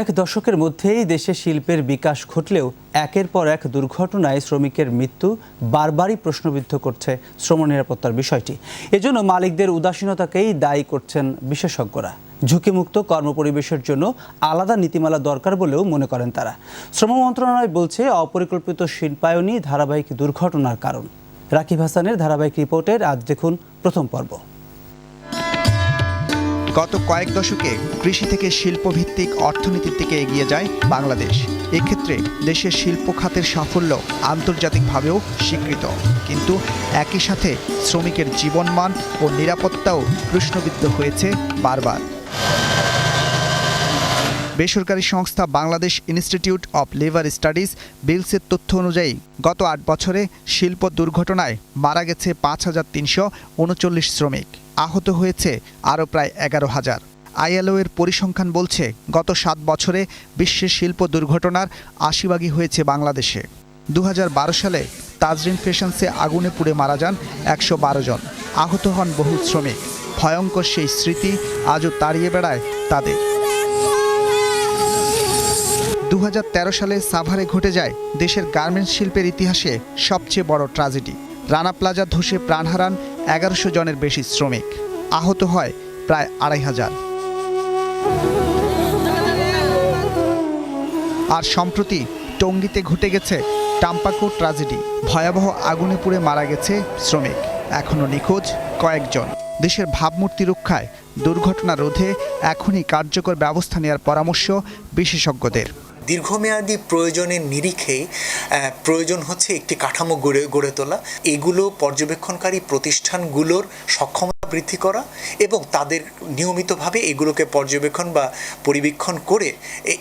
এক দশকের মধ্যেই দেশে শিল্পের বিকাশ ঘটলেও একের পর এক দুর্ঘটনায় শ্রমিকের মৃত্যু বারবারই প্রশ্নবিদ্ধ করছে শ্রম নিরাপত্তার বিষয়টি। এজন্য মালিকদের উদাসীনতাকেই দায়ী করছেন বিশেষজ্ঞরা। ঝুঁকিমুক্ত কর্মপরিবেশের জন্য আলাদা নীতিমালা দরকার বলেও মনে করেন তারা। শ্রম মন্ত্রণালয় বলছে অপরিকল্পিত শিল্পায়নই ধারাবাহিক দুর্ঘটনার কারণ। রাকিব হাসানের ধারাবাহিক রিপোর্টের আজ দেখুন প্রথম পর্ব। গত কয়েক দশকে কৃষি থেকে শিল্পভিত্তিক অর্থনীতির দিকে এগিয়ে যায় বাংলাদেশ। এক্ষেত্রে দেশের শিল্প খাতের সাফল্য আন্তর্জাতিকভাবেও স্বীকৃত, কিন্তু একই সাথে শ্রমিকের জীবনমান ও নিরাপত্তাও প্রশ্নবিদ্ধ হয়েছে বারবার। বেসরকারি সংস্থা Bangladesh institute of labour studies বিলসের তথ্য অনুযায়ী গত ৮ বছরে শিল্প দুর্ঘটনায় মারা গেছে ৫,৩৩৯ শ্রমিক, আহত হয়েছে আরও প্রায় ১১,০০০। আইএলও এর পরিসংখ্যান বলছে গত ৭ বছরে বিশ্বের শিল্প দুর্ঘটনার ৮০ ভাগই হয়েছে বাংলাদেশে। ২০১২ সালে তাজরিন ফ্যাশনসে আগুনে পুড়ে মারা যান ১১২ জন, আহত হন বহু শ্রমিক। ভয়ঙ্কর সেই স্মৃতি আজও তাড়িয়ে বেড়ায় তাদের। ২০১৩ সালে সাভারে ঘটে যায় দেশের গার্মেন্টস শিল্পের ইতিহাসে সবচেয়ে বড় ট্র্যাজেডি। রানা প্লাজা ধসে প্রাণ হারান ১১০০ জনের বেশি শ্রমিক, আহত হয় প্রায় ২৫০০। আর সম্প্রতি টঙ্গীতে ঘটে গেছে টাম্পাকো ট্র্যাজেডি। ভয়াবহ আগুনে পুড়ে মারা গেছে শ্রমিক, এখনও নিখোঁজ কয়েকজন। দেশের ভাবমূর্তি রক্ষায় দুর্ঘটনা রোধে এখনই কার্যকর ব্যবস্থা নেওয়ার পরামর্শ বিশেষজ্ঞদের। দীর্ঘমেয়াদী প্রয়োজনের নিরিখেই প্রয়োজন হচ্ছে একটি কাঠামো গড়ে তোলা, এগুলো পর্যবেক্ষণকারী প্রতিষ্ঠানগুলোর সক্ষমতা বৃদ্ধি করা এবং তাদের নিয়মিতভাবে এগুলোকে পর্যবেক্ষণ বা পরিবীক্ষণ করে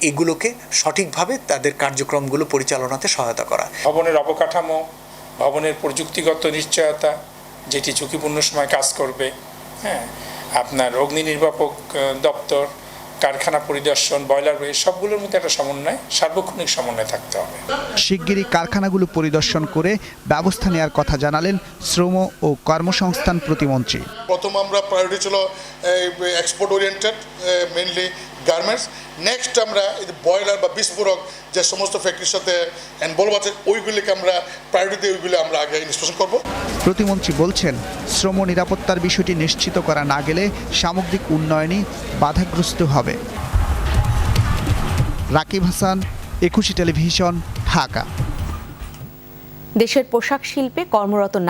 এগুলোকে সঠিকভাবে তাদের কার্যক্রমগুলো পরিচালনাতে সহায়তা করা। ভবনের অবকাঠামো, ভবনের প্রযুক্তিগত নিশ্চয়তা যেটি ঝুঁকিপূর্ণ সময় কাজ করবে, আপনার অগ্নি নির্বাপক দপ্তর, কারখানা পরিদর্শন, বয়লার রয়ে সবগুলোর মধ্যে একটা সমন্বয়, সার্বক্ষণিক সমন্বয় থাকতে হবে। শিগগিরই কারখানাগুলো পরিদর্শন করে ব্যবস্থা নেওয়ার কথা জানালেন শ্রম ও কর্মসংস্থান প্রতিমন্ত্রী। প্রথম আমরা প্রায়োরিটি ছিল export oriented, mainly garments. Next আমরা বয়লার বা বিস্ফোরক যে সমস্ত ফ্যাক্টরির সাথে ইনভলভ আছে ওইগুলিকে আমরা প্রায়োরিটি দিয়ে ওইগুলি আমরা আগে ইন্সপেকশন করব। প্রতিমন্ত্রী বলছেন, শ্রম নিরাপত্তার বিষয়টি নিশ্চিত করা না গেলে সামগ্রিক উন্নয়নই বাধাগ্রস্ত হবে। রাকিব হাসান, একুশে টেলিভিশন, ঢাকা। দেশের পোশাক শিল্পে কর্মরত নারী